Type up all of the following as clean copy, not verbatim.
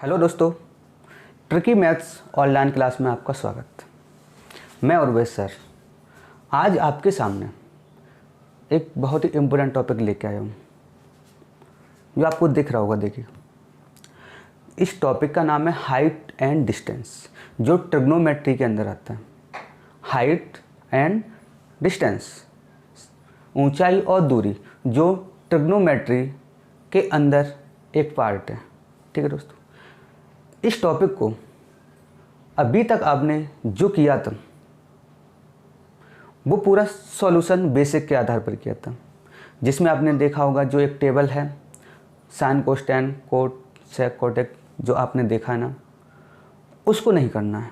Hello दोस्तों, tricky maths online class में आपका स्वागत। मैं उर्वेश सर आज आपके सामने एक बहुत ही इम्पोर्टेंट टॉपिक लेके आया हूँ जो आपको दिख रहा होगा। देखिए, इस टॉपिक का नाम है हाइट एंड डिस्टेंस, जो ट्रिग्नोमेट्री के अंदर आता है। हाइट एंड डिस्टेंस, ऊंचाई और दूरी, जो ट्रिग्नोमेट्री के अंदर एक पार्ट है। ठीक है दोस्तों, इस टॉपिक को अभी तक आपने जो किया था वो पूरा सॉल्यूशन बेसिक के आधार पर किया था, जिसमें आपने देखा होगा जो एक टेबल है साइन कोस्टैन कोट सेक कोटेक, जो आपने देखा है ना, उसको नहीं करना है।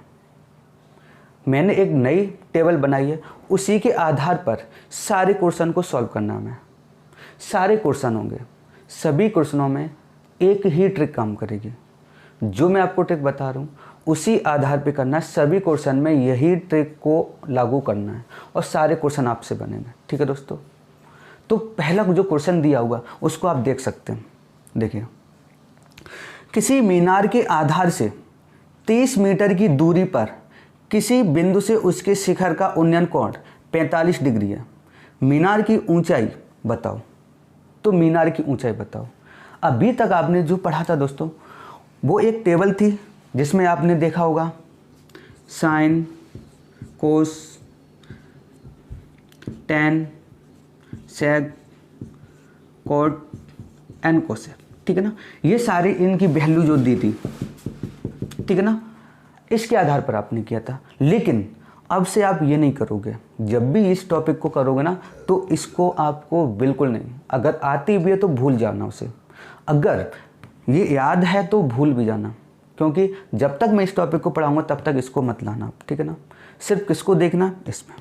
मैंने एक नई टेबल बनाई है, उसी के आधार पर सारे क्वेश्चन को सॉल्व करना है। सारे क्वेश्चन होंगे, सभी क्वेश्चनों में एक ही ट्रिक काम करेगी। जो मैं आपको ट्रिक बता रहा हूँ उसी आधार पे करना है। सभी क्वेश्चन में यही ट्रिक को लागू करना है और सारे क्वेश्चन आपसे बनेंगे। ठीक है दोस्तों, तो पहला जो क्वेश्चन दिया हुआ उसको आप देख सकते हैं। देखिए, किसी मीनार के आधार से 30 मीटर की दूरी पर किसी बिंदु से उसके शिखर का उन्नयन कोण 45 डिग्री है। मीनार की ऊंचाई बताओ। तो मीनार की ऊंचाई बताओ। अभी तक आपने जो पढ़ा था दोस्तों, वो एक टेबल थी जिसमें आपने देखा होगा साइन कोस टैन सेक कोट एन कोसेक। ठीक है ना, ये सारी इनकी वैल्यू जो दी थी, ठीक है ना, इसके आधार पर आपने किया था। लेकिन अब से आप ये नहीं करोगे। जब भी इस टॉपिक को करोगे ना, तो इसको आपको बिल्कुल नहीं, अगर आती भी है तो भूल जाना उसे। अगर ये याद है तो भूल भी जाना, क्योंकि जब तक मैं इस टॉपिक को पढ़ाऊंगा तब तक इसको मत लाना। ठीक है ना, सिर्फ किसको देखना, इसमें।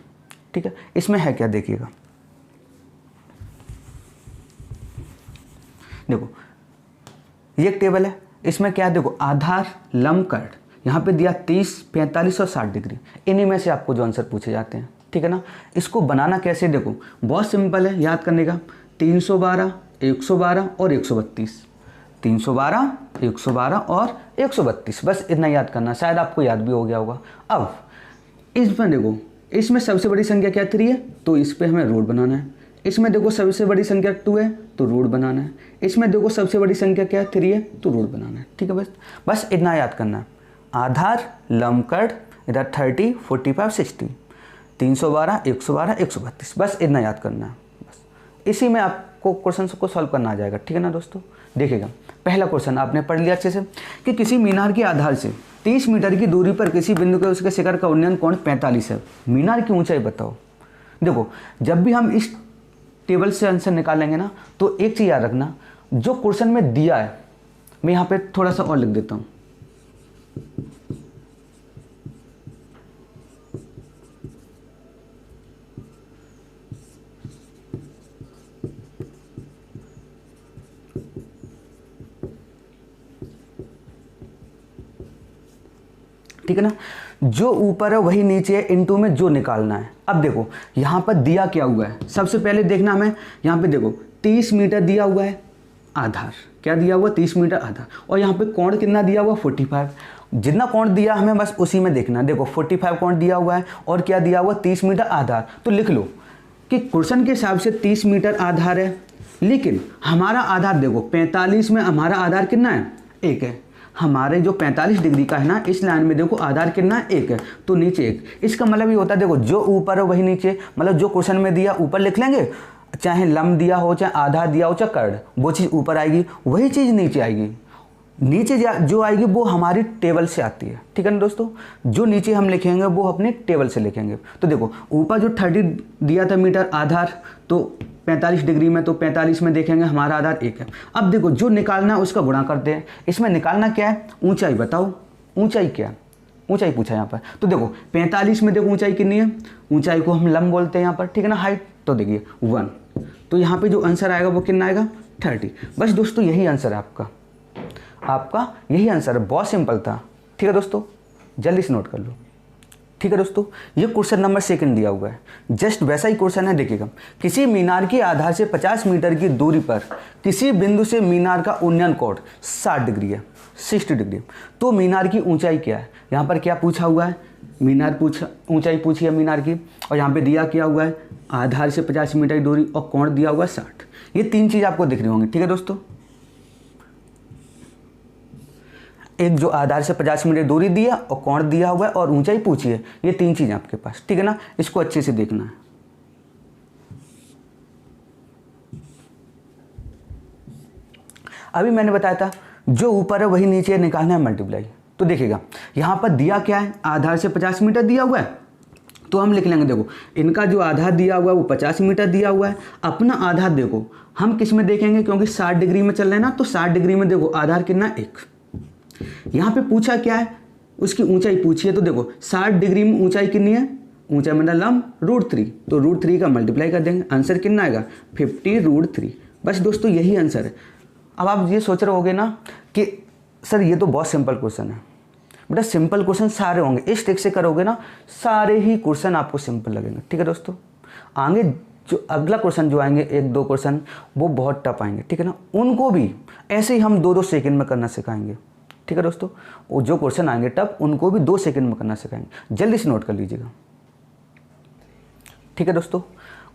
ठीक है, इसमें है क्या, देखिएगा। देखो, ये एक टेबल है, इसमें क्या है, देखो, आधार लंब कर्ण यहाँ पे दिया 30, 45 और 60 डिग्री। इन्हीं में से आपको जो आंसर पूछे जाते हैं। ठीक है ना, इसको बनाना कैसे, देखो बहुत सिंपल है याद करने का। 312, 112 और 132। 312, 112 और 132, बस इतना याद करना। शायद आपको याद भी हो गया होगा। अब इसमें देखो, इसमें सबसे बड़ी संख्या क्या 3 है, तो इस पे हमें रूट बनाना है। इसमें देखो सबसे बड़ी संख्या 2 है तो रूट बनाना है। इसमें देखो सबसे बड़ी संख्या क्या है, 3 है तो रूट बनाना है। ठीक है, बस इतना याद करना है। आधार लंब कर्ण इधर 30, 45, 60, 312, 112, 132, बस इतना याद करना है। बस इसी में आपको क्वेश्चन को सॉल्व करना आ जाएगा। ठीक है ना दोस्तों, देखिएगा, पहला क्वेश्चन आपने पढ़ लिया अच्छे से कि किसी मीनार के आधार से 30 मीटर की दूरी पर किसी बिंदु के उसके शिखर का उन्नयन कोण 45 है। मीनार की ऊंचाई बताओ। देखो, जब भी हम इस टेबल से आंसर निकालेंगे ना, तो एक चीज़ याद रखना, जो क्वेश्चन में दिया है, मैं यहाँ पे थोड़ा सा और लिख देता हूँ। ठीक है ना, जो ऊपर है वही नीचे है, इनटू में जो निकालना है। अब देखो यहाँ पर दिया क्या हुआ है, सबसे पहले देखना हमें। यहाँ पे देखो 30 मीटर दिया हुआ है आधार, क्या दिया हुआ, 30 मीटर आधार, और यहाँ पे कोण कितना दिया हुआ, 45। जितना कोण दिया हमें बस उसी में देखना। देखो 45 कोण दिया हुआ है और क्या दिया हुआ, 30 मीटर आधार। तो लिख लो कि क्वेश्चन के हिसाब से 30 मीटर आधार है, लेकिन हमारा आधार देखो 45 में हमारा आधार कितना है, 1 है। हमारे जो 45 डिग्री का है ना, इस लाइन में देखो आधार कितना है, 1 है, तो नीचे 1। इसका मतलब ये होता है, देखो जो ऊपर है वही नीचे, मतलब जो क्वेश्चन में दिया ऊपर लिख लेंगे, चाहे लंब दिया हो, चाहे आधार दिया हो, चाहे कर्ण, वो चीज़ ऊपर आएगी, वही चीज़ नीचे आएगी। नीचे जो आएगी वो हमारी टेबल से आती है। ठीक है ना दोस्तों, जो नीचे हम लिखेंगे वो अपनी टेबल से लिखेंगे। तो देखो ऊपर जो 30 दिया था मीटर आधार, तो 45 डिग्री में, तो 45 में देखेंगे हमारा आधार 1 है। अब देखो जो निकालना है उसका गुणा करते हैं। इसमें निकालना क्या है, ऊंचाई बताओ। ऊंचाई क्या, ऊंचाई पूछा यहाँ पर। तो देखो 45 में देखो ऊंचाई कितनी है, ऊंचाई को हम लंब बोलते हैं यहाँ पर। ठीक है ना, हाइट, तो देखिए 1, तो यहाँ पे जो आंसर आएगा वो कितना आएगा, 30। बस दोस्तों यही आंसर है आपका यही आंसर है। बहुत सिंपल था। ठीक है दोस्तों, जल्दी से नोट कर लो। ठीक है दोस्तों, ये क्वेश्चन नंबर 2 दिया हुआ है। जस्ट वैसा ही क्वेश्चन है, देखिएगा। किसी मीनार के आधार से 50 मीटर की दूरी पर किसी बिंदु से मीनार का उन्नयन कोण 60 डिग्री है, 60 डिग्री। तो मीनार की ऊंचाई क्या है? यहाँ पर क्या पूछा हुआ है? ऊंचाई पूछी है मीनार की, और यहाँ पे दिया क्या हुआ है? आधार से 50 मीटर की दूरी और कोण दिया हुआ है 60। ये 3 चीज़ आपको दिख रही होंगी, ठीक है दोस्तों। एक जो आधार से 50 मीटर दूरी दिया और कोण दिया हुआ है और ऊंचाई पूछी है, ये 3 चीज़ आपके पास, ठीक है ना। इसको अच्छे से देखना है। अभी मैंने बताया था जो ऊपर है वही नीचे निकालना है, मल्टीप्लाई। तो देखिएगा यहाँ पर दिया क्या है? आधार से 50 मीटर दिया हुआ है, तो हम लिख लेंगे। देखो इनका जो आधार दिया हुआ है वो 50 मीटर दिया हुआ है। अपना आधार देखो हम किस में देखेंगे, क्योंकि 60 डिग्री में चल रहे हैं ना, तो 60 डिग्री में देखो आधार कितना? 1। यहाँ पे पूछा क्या है? उसकी ऊंचाई पूछी है। तो देखो 60 डिग्री में ऊंचाई कितनी है? ऊंचाई मतलब लंब √3, तो √3 का मल्टीप्लाई कर देंगे। आंसर कितना आएगा? 50√3। बस दोस्तों यही आंसर है। अब आप ये सोच रहे होगे ना कि सर ये तो बहुत सिंपल क्वेश्चन है। बेटा सिंपल क्वेश्चन सारे होंगे, इस ट्रिक से करोगे ना सारे ही क्वेश्चन आपको सिंपल लगेंगे, ठीक है दोस्तों। आगे जो अगला क्वेश्चन जो आएंगे 1-2 क्वेश्चन वो बहुत टफ आएंगे, ठीक है ना। उनको भी ऐसे ही हम 2-2 सेकंड में करना सिखाएंगे, ठीक है दोस्तों। वो जो क्वेश्चन आएंगे टफ उनको भी 2 सेकंड में करना सिखाएंगे, जल्दी से नोट कर लीजिएगा, ठीक है दोस्तों।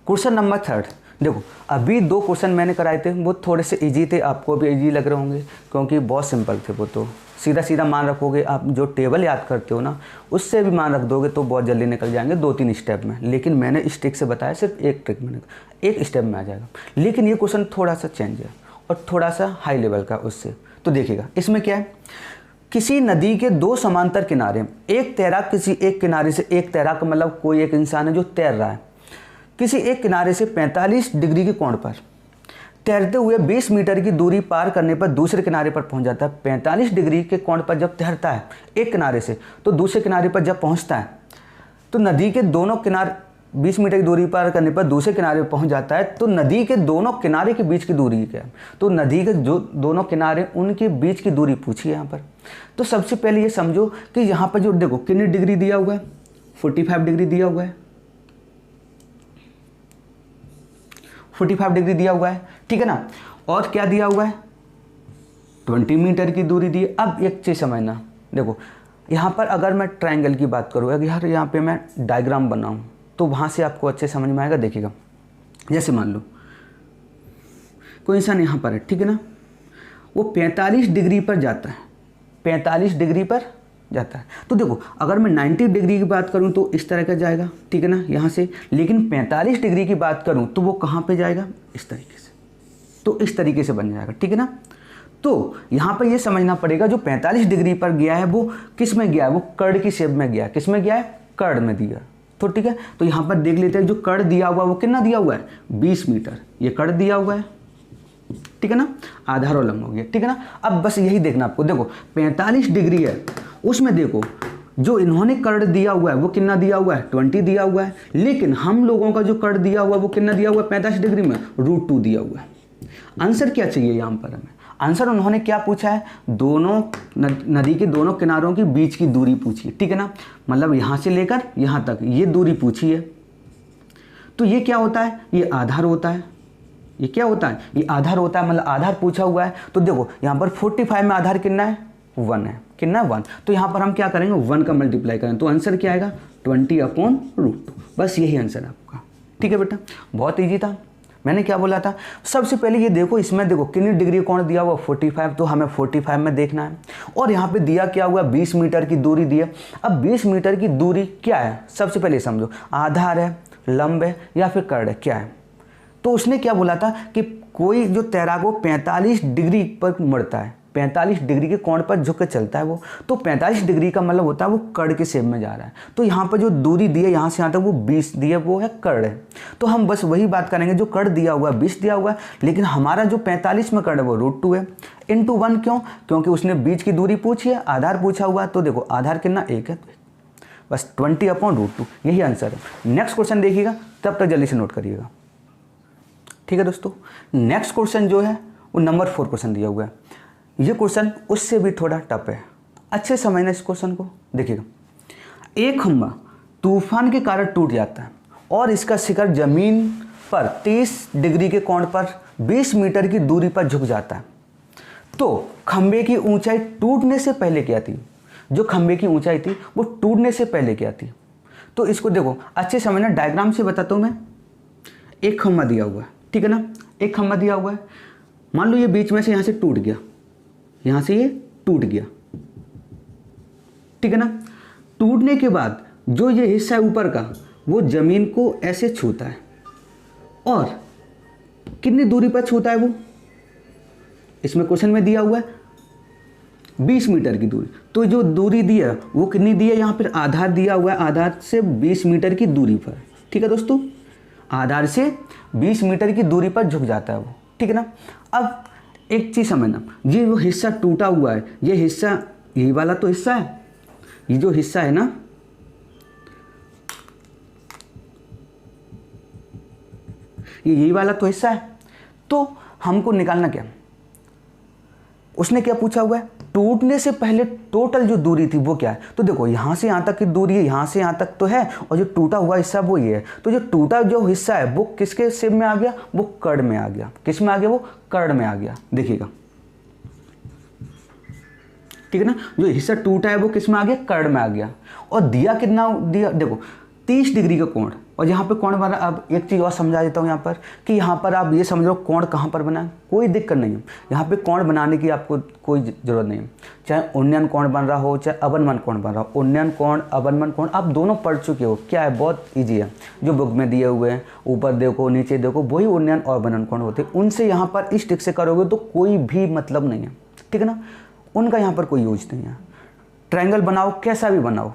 क्वेश्चन नंबर 3 देखो, अभी 2 क्वेश्चन मैंने कराए थे वो थोड़े से इजी थे, आपको भी इजी लग रहे होंगे क्योंकि बहुत सिंपल थे। वो तो सीधा सीधा मान रखोगे आप, जो टेबल याद करते हो ना उससे भी मान रख दोगे तो बहुत जल्दी निकल जाएंगे 2-3 स्टेप में। लेकिन मैंने इस ट्रिक से बताया सिर्फ एक ट्रिक में, एक स्टेप में आ जाएगा। लेकिन ये क्वेश्चन थोड़ा सा चेंज है और थोड़ा सा हाई लेवल का उससे। तो देखिएगा इसमें क्या है, किसी नदी के 2 समांतर किनारे, एक तैराक किसी एक किनारे से, एक तैराक मतलब कोई एक इंसान है जो तैर रहा है, किसी एक किनारे से 45 डिग्री के कोण पर तैरते हुए 20 मीटर की दूरी पार करने पर दूसरे किनारे पर पहुंच जाता है। 45 डिग्री के कोण पर जब तैरता है एक किनारे से, तो दूसरे किनारे पर जब पहुंचता है तो नदी के दोनों किनारे 20 मीटर की दूरी पार करने पर दूसरे किनारे पर पहुंच जाता है। तो नदी के दोनों किनारे के बीच की दूरी क्या है? तो नदी के जो दोनों किनारे उनके बीच की दूरी पूछी है यहाँ पर। तो सबसे पहले ये समझो कि यहाँ पर जो देखो कितनी डिग्री दिया हुआ है, 45 डिग्री दिया हुआ है, 45 डिग्री दिया हुआ है, ठीक है ना। और क्या दिया हुआ है? 20 मीटर की दूरी दी है। अब एक चीज़ समझना, देखो यहाँ पर अगर मैं ट्रायंगल की बात करूँ, अगर यार यहाँ पे मैं डायग्राम बनाऊँ तो वहाँ से आपको अच्छे समझ में आएगा। देखिएगा जैसे मान लो कोई इंसान यहाँ पर है, ठीक है ना, वो 45 डिग्री पर जाता है, 45 डिग्री पर जाता है। तो देखो अगर मैं 90 डिग्री की बात करूं तो इस तरह का जाएगा, ठीक है ना, यहाँ से। लेकिन 45 डिग्री की बात करूं तो वो कहाँ पे जाएगा? इस तरीके से। तो इस तरीके से बन जाएगा, ठीक है ना। तो यहाँ पर ये समझना पड़ेगा जो 45 डिग्री पर गया है वो किस में गया है? वो कर्ड की शेप में गया है। किस में गया है? कर्ड में दिया। तो ठीक है, तो यहाँ पर देख लेते हैं जो कर्ड दिया हुआ है वो कितना दिया हुआ है? 20 मीटर। ये कर्ड दिया हुआ है, ठीक है ना, आधार और लंब हो गया, ठीक है ना। अब बस यही देखना आपको। देखो 45 डिग्री है, उसमें देखो जो इन्होंने कर्ड दिया हुआ है वो कितना दिया हुआ है? 20 दिया हुआ है। लेकिन हम लोगों का जो कर्ड दिया हुआ है वो कितना दिया हुआ है? 45 डिग्री में √2 दिया हुआ है। आंसर क्या चाहिए यहाँ पर हमें? आंसर उन्होंने क्या पूछा है? दोनों नदी के दोनों किनारों के बीच की दूरी पूछी है, ठीक है ना। मतलब यहाँ से लेकर यहाँ तक ये दूरी पूछी है। तो ये क्या होता है? ये आधार होता है। ये क्या होता है? ये आधार होता है, मतलब आधार पूछा हुआ है। तो देखो यहाँ पर 45 में आधार कितना है? 1 है। कितना है? 1। तो यहाँ पर हम क्या करेंगे? 1 का मल्टीप्लाई करेंगे तो आंसर क्या आएगा? 20/√2। बस यही आंसर है आपका, ठीक है बेटा। बहुत ईजी था। मैंने क्या बोला था? सबसे पहले ये देखो, इसमें देखो कितनी डिग्री कोण दिया हुआ? 45। तो हमें 45 में देखना है। और यहाँ पे दिया क्या हुआ? 20 मीटर की दूरी दी है। अब 20 मीटर की दूरी क्या है? सबसे पहले समझो, आधार है, लंब है या फिर कर्ड है, क्या है? तो उसने क्या बोला था कि कोई जो तैराक वो 45 डिग्री पर मुड़ता है, 45 डिग्री के कोण पर झुक के चलता है वो, तो 45 डिग्री का मतलब होता है वो कर्ड के शेप में जा रहा है। तो यहाँ पर जो दूरी दी है यहाँ से यहाँ तक वो 20 दी है, वो है कर्ड है। तो हम बस वही बात करेंगे, जो कर्ड दिया हुआ है 20 दिया हुआ है, लेकिन हमारा जो 45 में कर्ड है वो √2 है। इंटू 1 क्यों? क्योंकि उसने बीच की दूरी पूछी है, आधार पूछा हुआ है। तो देखो आधार कितना? 1 है, बस 20/√2, यही आंसर है। नेक्स्ट क्वेश्चन देखिएगा, तब तक जल्दी से नोट करिएगा, ठीक है दोस्तों। नेक्स्ट क्वेश्चन जो है वो नंबर 4 क्वेश्चन दिया हुआ है। ये क्वेश्चन उससे भी थोड़ा टफ है, अच्छे समझना इस क्वेश्चन को। देखिएगा, एक खंभा तूफान के कारण टूट जाता है और इसका शिखर जमीन पर 30 डिग्री के कोण पर 20 मीटर की दूरी पर झुक जाता है, तो खंबे की ऊंचाई टूटने से पहले क्या थी? जो खंबे की ऊंचाई थी वो टूटने से पहले क्या थी? तो इसको देखो अच्छे समझना, डायग्राम से बताता हूँ मैं। एक खंबा दिया हुआ है, ठीक है ना, एक खंबा दिया हुआ है। मान लो ये बीच में से यहाँ से टूट गया, यहाँ से ये टूट गया, ठीक है ना। टूटने के बाद जो ये हिस्सा है ऊपर का वो जमीन को ऐसे छूता है, और कितनी दूरी पर छूता है वो? इसमें क्वेश्चन में दिया हुआ है 20 मीटर की दूरी। तो जो दूरी दी है वो कितनी दी है? यहाँ पर आधार दिया हुआ है, आधार से 20 मीटर की दूरी पर, ठीक है दोस्तों, आधार से 20 मीटर की दूरी पर झुक जाता है वो, ठीक है ना। अब एक चीज़ समझना, ये जो हिस्सा टूटा हुआ है, ये हिस्सा, यही वाला तो हिस्सा है, ये जो हिस्सा है ना, ये यही वाला तो हिस्सा है। तो हमको निकालना क्या? उसने क्या पूछा हुआ है? टूटने से पहले टोटल जो दूरी थी वो क्या है? तो देखो यहाँ से यहाँ तक की दूरी है, यहाँ से यहाँ तक तो है, और जो टूटा हुआ हिस्सा वो ये है। तो जो टूटा जो हिस्सा है वो किसके शेप में आ गया? वो कर्ण में आ गया। किस में आ गया? वो कर्ण में आ गया। देखिएगा, ठीक है ना, जो हिस्सा टूटा है वो किस में आ गया? कर्ण में आ गया। और दिया कितना दिया? देखो 30 डिग्री का कोण, और यहाँ पे कोण बना। अब एक चीज़ और समझा देता हूँ यहाँ पर, कि यहाँ पर आप ये समझ लो कोण कहाँ पर बना है, कोई दिक्कत नहीं है। यहाँ पे कोण बनाने की आपको कोई ज़रूरत नहीं है, चाहे उन्नयन कोण बन रहा हो चाहे अवनमन कोण बन रहा हो। उन्नयन कोण अवनमन कोण आप दोनों पढ़ चुके हो, क्या है, बहुत ईजी है। जो बुक में दिए हुए हैं, ऊपर देखो नीचे देखो, वही उन्नयन और अवनमन कोण होते हैं। उनसे यहाँ पर इस ट्रिक से करोगे तो कोई भी मतलब नहीं है, ठीक है ना, उनका यहाँ पर कोई यूज नहीं है। ट्रायंगल बनाओ, कैसा भी बनाओ,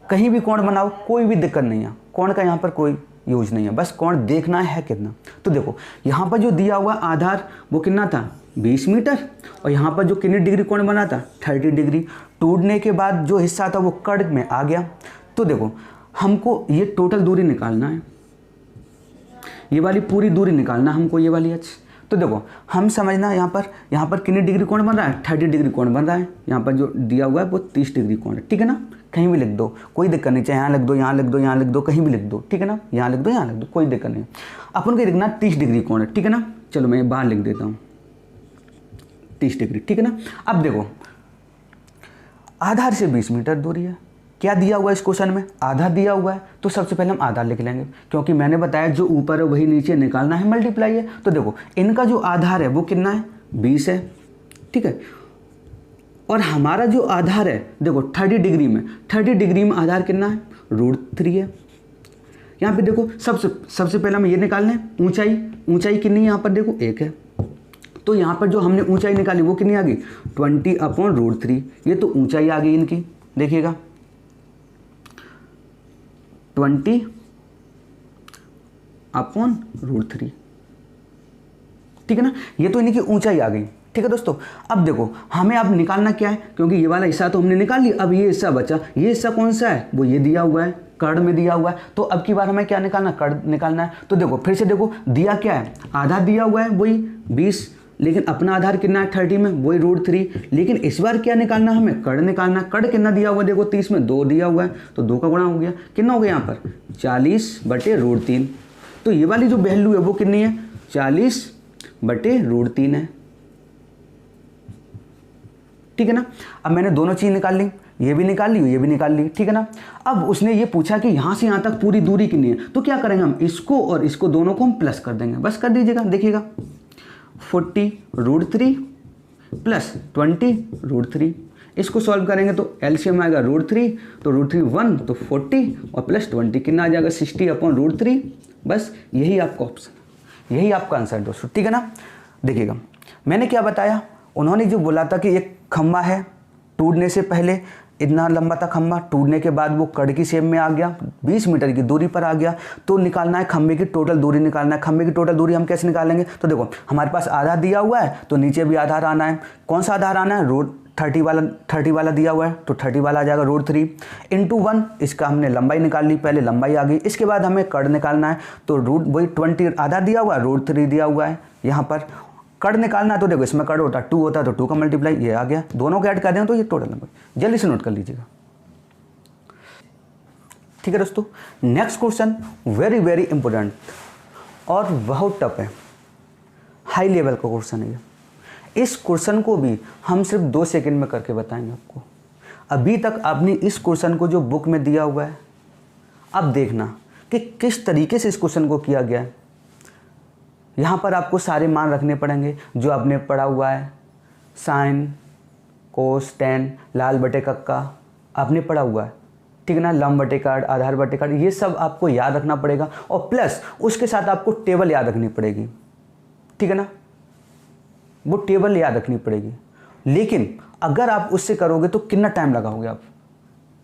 कहीं भी कोण बनाओ, कोई भी दिक्कत नहीं है, कोण का यहाँ पर कोई यूज नहीं है, बस कोण देखना है कितना। तो देखो यहाँ पर जो दिया हुआ आधार वो कितना था? 20 मीटर, और यहाँ पर जो कितनी डिग्री कोण बना था? 30 डिग्री। टूटने के बाद जो हिस्सा था वो कर्ण में आ गया। तो देखो हमको ये टोटल दूरी निकालना है, ये वाली पूरी दूरी निकालना हमको, ये वाली h। तो देखो हम समझना यहाँ पर कितनी डिग्री कोण बन रहा है? 30 डिग्री कोण बन रहा है। यहाँ पर जो दिया हुआ है वो 30 डिग्री कोण है, ठीक है ना। कहीं भी लिख दो, कोई दिक्कत नहीं, चाहे यहाँ लिख दो, यहाँ लिख दो, यहाँ लिख दो, कहीं भी लिख दो, ठीक है ना, यहाँ लिख दो, यहाँ लिख दो, कोई दिक्कत नहीं। अपन को लिखना 30 डिग्री कोण है, ठीक है ना। चलो मैं बाहर लिख देता हूँ 30 डिग्री, ठीक है ना। अब देखो आधार से 20 मीटर दूरी है, क्या दिया हुआ है इस क्वेश्चन में? आधार दिया हुआ है, तो सबसे पहले हम आधार लिख लेंगे, क्योंकि मैंने बताया जो ऊपर है वही नीचे निकालना है, मल्टीप्लाई है। तो देखो इनका जो आधार है वो कितना है? 20 है, ठीक है। और हमारा जो आधार है देखो 30 डिग्री में, 30 डिग्री में आधार कितना है? √3 है। यहाँ पे देखो सबसे पहले हम ये निकालना है ऊंचाई कितनी है? यहाँ पर देखो 1 है, तो यहाँ पर जो हमने ऊंचाई निकाली वो कितनी आ गई? 20/√3। ये तो ऊंचाई आ गई इनकी, देखिएगा 20/√3, ठीक है ना। ये तो इनकी ऊंचाई आ गई, ठीक है दोस्तों। अब देखो हमें अब निकालना क्या है, क्योंकि ये वाला हिस्सा तो हमने निकाल लिया, अब ये हिस्सा बचा। ये हिस्सा कौन सा है? वो ये दिया हुआ है, कर्ण में दिया हुआ है। तो अब की बार हमें क्या निकालना? कर्ण निकालना है। तो देखो फिर से देखो दिया क्या है? आधार दिया हुआ है वही 20, लेकिन अपना आधार कितना है 30 में, वही √3। लेकिन इस बार क्या निकालना है? हमें कर्ण निकालना है। कर्ण कितना दिया हुआ है? देखो 30 में 2 दिया हुआ है, तो 2 का गुणा हो गया, कितना हो गया यहाँ पर? 40/√3। तो ये वाली जो वैल्यू है वो कितनी है? 40/√3 है, ठीक है ना। अब मैंने दोनों चीज़ निकाल ली, ये भी निकाल ली, ये भी निकाल ली, ठीक है ना। अब उसने ये पूछा कि यहाँ से यहाँ तक पूरी दूरी कितनी है, तो क्या करेंगे हम? इसको और इसको दोनों को हम प्लस कर देंगे, बस कर दीजिएगा। देखिएगा 40√3 प्लस 20√3, इसको सॉल्व करेंगे तो एलसीएम आएगा √3, तो √3 1, तो 40 और प्लस 20 कितना आ जाएगा? 60/√3। बस यही आपका ऑप्शन, यही आपका आंसर दोस्तों, ठीक है ना। देखिएगा मैंने क्या बताया, उन्होंने जो बोला था कि एक खंबा है, टूटने से पहले इतना लंबा था खंबा, टूटने के बाद वो कड़ की शेप में आ गया, 20 मीटर की दूरी पर आ गया। तो निकालना है खंबे की टोटल दूरी निकालना है। खंबे की टोटल दूरी हम कैसे निकालेंगे? तो देखो हमारे पास आधार दिया हुआ है, तो नीचे भी आधार आना है। कौन सा आधार आना है? √30 वाला दिया हुआ है, तो 30 वाला आ जाएगा √3 × 1। इसका हमने लंबाई निकाल ली, पहले लंबाई आ गई। इसके बाद हमें कड़ निकालना है, तो वही 20 आधार दिया हुआ है, √3 दिया हुआ है यहाँ पर। कड़ निकालना है तो देखो इसमें कड़ होता है 2 होता है, तो 2 का मल्टीप्लाई ये आ गया, दोनों को ऐड कर दें तो ये टोटल नंबर, जल्दी से नोट कर लीजिएगा। ठीक है दोस्तों। Next question very very important और बहुत टफ है, हाई लेवल का क्वेश्चन है ये। इस क्वेश्चन को भी हम सिर्फ 2 सेकंड में करके बताएंगे आपको। अभी तक आपने इस क्वेश्चन को जो बुक में दिया हुआ है, अब देखना कि किस तरीके से इस क्वेश्चन को किया गया है। यहाँ पर आपको सारे मान रखने पड़ेंगे जो आपने पढ़ा हुआ है, साइन, कोस, टेन, लाल बटे कक्का आपने पढ़ा हुआ है, ठीक है ना, लंब बटे कार्ड, आधार बटे कार्ड, ये सब आपको याद रखना पड़ेगा और प्लस उसके साथ आपको टेबल याद रखनी पड़ेगी, ठीक है ना, वो टेबल याद रखनी पड़ेगी। लेकिन अगर आप उससे करोगे तो कितना टाइम लगाओगे आप?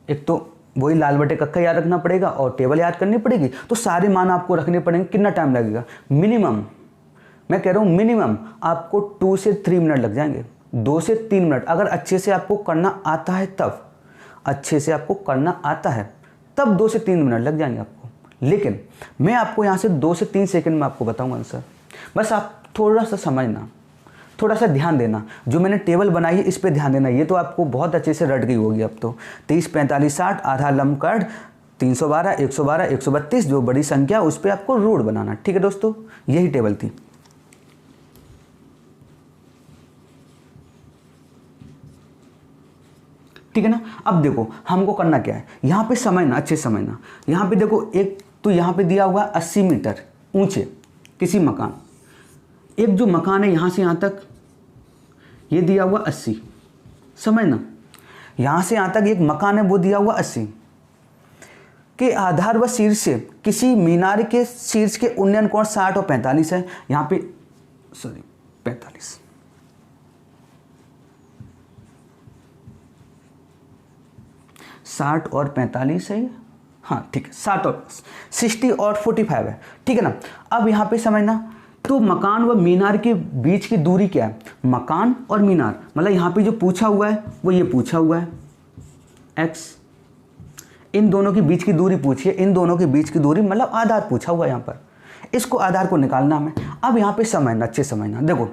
एक तो वही लाल बटे कक्का याद रखना पड़ेगा और टेबल याद करनी पड़ेगी, तो सारे मान आपको रखने पड़ेंगे। कितना टाइम लगेगा? मिनिमम, मैं कह रहा हूँ मिनिमम आपको 2 से 3 मिनट लग जाएंगे, 2 से 3 मिनट। अगर अच्छे से आपको करना आता है तब, अच्छे से आपको करना आता है तब 2 से 3 मिनट लग जाएंगे आपको। लेकिन मैं आपको यहाँ से 2 से 3 सेकंड में आपको बताऊँगा आंसर। बस आप थोड़ा सा समझना, थोड़ा सा ध्यान देना, जो मैंने टेबल बनाई है इस पे ध्यान देना। ये तो आपको बहुत अच्छे से रट गई होगी अब तो। 30, 45, 60, आधार, लंब, कार्ड, 312, 112, 132 जो बड़ी संख्या उस पर आपको रूट बनाना, ठीक है दोस्तों, यही टेबल थी। ठीक है ना। अब देखो हमको करना क्या है, यहाँ पे समझना, अच्छे समझना। यहाँ पे देखो एक तो यहाँ पे दिया हुआ 80 मीटर ऊंचे किसी मकान, एक जो मकान है यहाँ से यहाँ तक ये दिया हुआ 80, समझना, यहाँ से यहाँ तक एक मकान है वो दिया हुआ 80 के आधार व शीर्ष से किसी मीनार के शीर्ष के उन्नयन कोण 60 और 45 है। यहाँ पे 45, साठ और 45 है, हाँ ठीक है, 60 और 60 और 45 है, ठीक है ना। अब यहाँ पे समझना, तो मकान व मीनार के बीच की दूरी क्या है? मकान और मीनार, मतलब यहाँ पे जो पूछा हुआ है वो ये पूछा हुआ है x, इन दोनों के बीच की दूरी पूछी है, इन दोनों के बीच की दूरी मतलब आधार पूछा हुआ है यहाँ पर, इसको आधार को निकालना हमें। अब यहाँ पे समझना, अच्छे समझना, देखो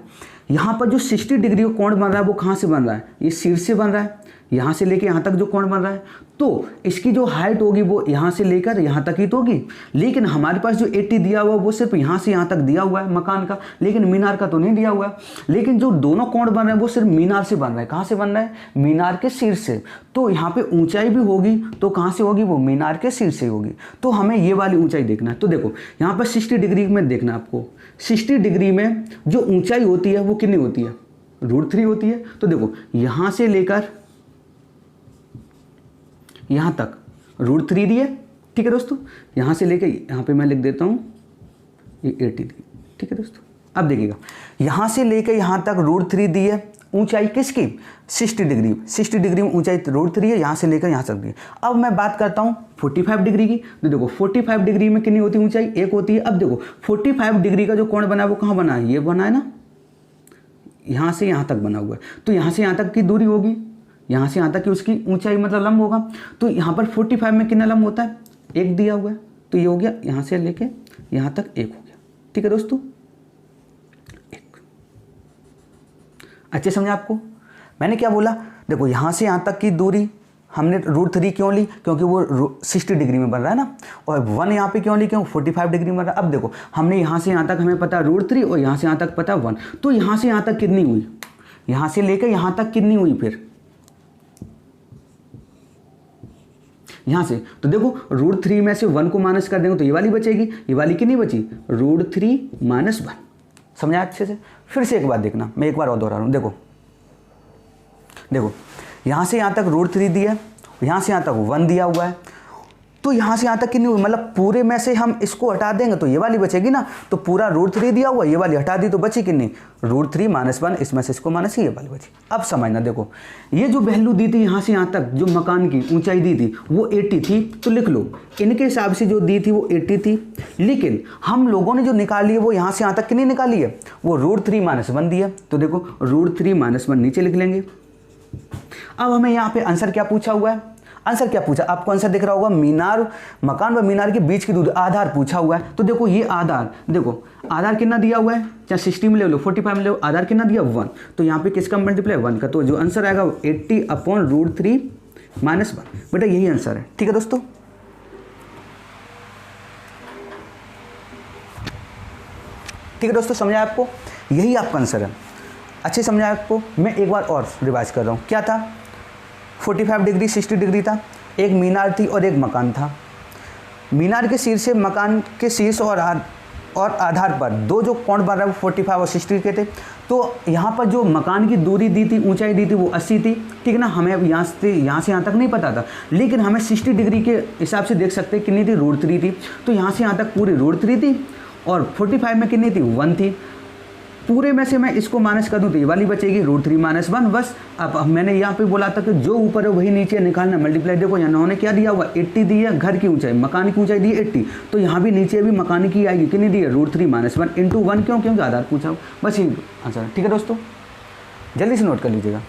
यहाँ पर जो 60 डिग्री का कोण बन रहा है वो कहाँ से बन रहा है? ये शीर्ष से बन रहा है, यहाँ से लेके यहाँ तक जो कोण बन रहा है, तो इसकी जो हाइट होगी वो यहाँ से लेकर यहाँ तक ही तो होगी। लेकिन हमारे पास जो 80 दिया हुआ है वो सिर्फ यहाँ से यहाँ तक दिया हुआ है मकान का, लेकिन मीनार का तो नहीं दिया हुआ है। लेकिन जो दोनों कोण बन रहे हैं वो सिर्फ मीनार से बन रहा है। कहाँ से बन रहा है? मीनार के शीर्ष से। तो यहाँ पे ऊंचाई भी होगी तो कहाँ से होगी? वो मीनार के शीर्ष से होगी। तो हमें ये वाली ऊंचाई देखना है। तो देखो यहाँ पर 60 डिग्री में देखना आपको, 60 डिग्री में जो ऊंचाई होती है वो कितनी होती है? √3 होती है। तो देखो यहाँ से लेकर यहाँ तक √3 दी है, ठीक है दोस्तों। यहाँ से लेकर यहाँ पे मैं लिख देता हूँ ये 80 दी, ठीक है दोस्तों। अब देखिएगा यहाँ से लेकर यहाँ तक √3 दी है, ऊंचाई किसकी? 60 डिग्री। 60 डिग्री में ऊंचाई √3 है, यहाँ से लेकर यहाँ तक दी है। अब मैं बात करता हूँ 45 डिग्री की। तो देखो 45 डिग्री में कितनी होती है ऊंचाई? 1 होती है। अब देखो 45 डिग्री का जो कोण बना है वो कहाँ बना है? ये बना है ना, यहाँ से यहाँ तक बना हुआ है। तो यहाँ से यहाँ तक की दूरी होगी, यहाँ से यहाँ तक की उसकी ऊंचाई मतलब लंब होगा। तो यहाँ पर 45 में कितना लंब होता है? 1 दिया हुआ है, तो ये हो गया यहाँ से लेके यहाँ तक 1 हो गया, ठीक है दोस्तों, 1। अच्छे समझा आपको? मैंने क्या बोला? देखो यहाँ से यहाँ तक की दूरी हमने √3 क्यों ली? क्योंकि वो 60 डिग्री में बन रहा है ना। और 1 यहाँ पे क्यों ली? क्यों? 45 डिग्री में बन रहा है। अब देखो हमने यहाँ से यहाँ तक हमें पता √3 और यहाँ से यहाँ तक पता 1, तो यहाँ से यहाँ तक कितनी हुई? यहाँ से लेकर यहाँ तक कितनी हुई? फिर यहाँ से तो देखो √3 में से 1 को माइनस कर देंगे तो ये वाली बचेगी, ये वाली कितनी बची? √3 - 1। समझा अच्छे से? फिर से एक बात देखना, मैं एक बार और दोहरा रहा हूँ। देखो देखो यहाँ से यहाँ तक √3 दिया है, यहाँ से यहाँ तक 1 दिया हुआ है, तो यहाँ से यहाँ तक कितनी हुई? मतलब पूरे में से हम इसको हटा देंगे तो ये वाली बचेगी ना। तो पूरा √3 दिया हुआ, ये वाली हटा दी तो बची कितनी? √3 - 1, इसमें से इसको माइनस, ये वाली बची। अब समझना, देखो ये जो वैल्यू दी थी यहाँ से यहाँ तक जो मकान की ऊंचाई दी थी वो 80 थी, तो लिख लो इनके हिसाब से जो दी थी वो 80 थी। लेकिन हम लोगों ने जो निकाली है वो यहाँ से यहाँ तक कितनी निकाली है? वो √3 - 1 दी है। तो देखो √3 - 1 नीचे लिख लेंगे। अब हमें यहाँ पे आंसर क्या पूछा हुआ है? आंसर क्या पूछा? आपको आंसर दिख रहा होगा, मीनार, मकान व मीनार के बीच की दूरी, आधार पूछा हुआ है। तो देखो ये आधार, देखो आधार कितना दिया हुआ है, चाहे 60 में ले लो 45 में ले लो, आधार कितना दिया? 1। तो यहाँ पे किसका मल्टीप्लाई? 1 का। तो जो आंसर आएगा वो 80/√3 - 1। बेटा यही आंसर है, ठीक है दोस्तों। ठीक है दोस्तों, समझा आपको? यही आपका आंसर है। अच्छे समझा आपको? मैं एक बार और रिवाइज कर रहा हूँ। क्या था? 45 डिग्री 60 डिग्री था, एक मीनार थी और एक मकान था। मीनार के शीर्ष से मकान के शीर्ष और आधार पर दो जो कोण बन रहा है वो 45 और 60 के थे। तो यहाँ पर जो मकान की दूरी दी थी, ऊंचाई दी थी वो 80 थी, ठीक है ना। हमें अब यहाँ से यहाँ तक नहीं पता था, लेकिन हमें 60 डिग्री के हिसाब से देख सकते हैं कितनी थी, √3 थी। तो यहाँ से यहाँ तक पूरी √3 थी और 45 में कितनी थी, 1 थी। पूरे में से मैं इसको माइनस कर दूँ तो ये वाली बचेगी √3 - 1 बस। अब मैंने यहाँ पे बोला था कि जो ऊपर है वही नीचे निकालना, मल्टीप्लाई। देखो यहाँ उन्होंने क्या दिया हुआ, 80 दी है, घर की ऊंचाई, मकान की ऊंचाई दी है 80, तो यहाँ भी नीचे भी मकान की आएगी, कितनी दी है, √3 - 1 × 1। क्यों? क्योंकि आधार पूछा, बस ये आंसर है। ठीक है दोस्तों, जल्दी से नोट कर लीजिएगा।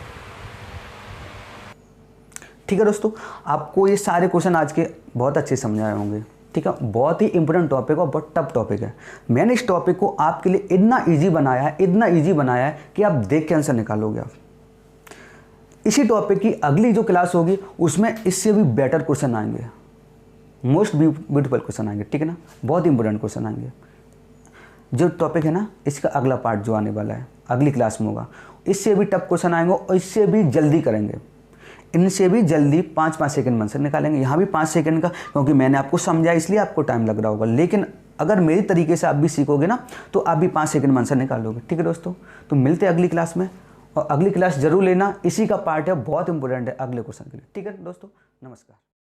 ठीक है दोस्तों, आपको ये सारे क्वेश्चन आज के बहुत अच्छे समझ आए होंगे। ठीक है, बहुत ही इंपॉर्टेंट टॉपिक और बहुत टफ टॉपिक है। मैंने इस टॉपिक को आपके लिए इतना इजी बनाया है कि आप देख के आंसर निकालोगे आप। इसी टॉपिक की अगली जो क्लास होगी उसमें इससे भी बेटर क्वेश्चन आएंगे, मोस्ट ब्यूटीफुल क्वेश्चन आएंगे। ठीक है ना, बहुत इंपॉर्टेंट क्वेश्चन आएंगे। जो टॉपिक है ना, इसका अगला पार्ट जो आने वाला है अगली क्लास में होगा, इससे भी टफ क्वेश्चन आएंगे और इससे भी जल्दी करेंगे। इनसे भी जल्दी 5-5 सेकंड में आंसर निकालेंगे। यहाँ भी 5 सेकंड का, क्योंकि मैंने आपको समझाया इसलिए आपको टाइम लग रहा होगा, लेकिन अगर मेरी तरीके से आप भी सीखोगे ना तो आप भी 5 सेकंड में आंसर निकाल लोगे। ठीक है दोस्तों, तो मिलते हैं अगली क्लास में, और अगली क्लास जरूर लेना, इसी का पार्ट है, बहुत इंपॉर्टेंट है अगले क्वेश्चन के लिए। ठीक है दोस्तों, नमस्कार।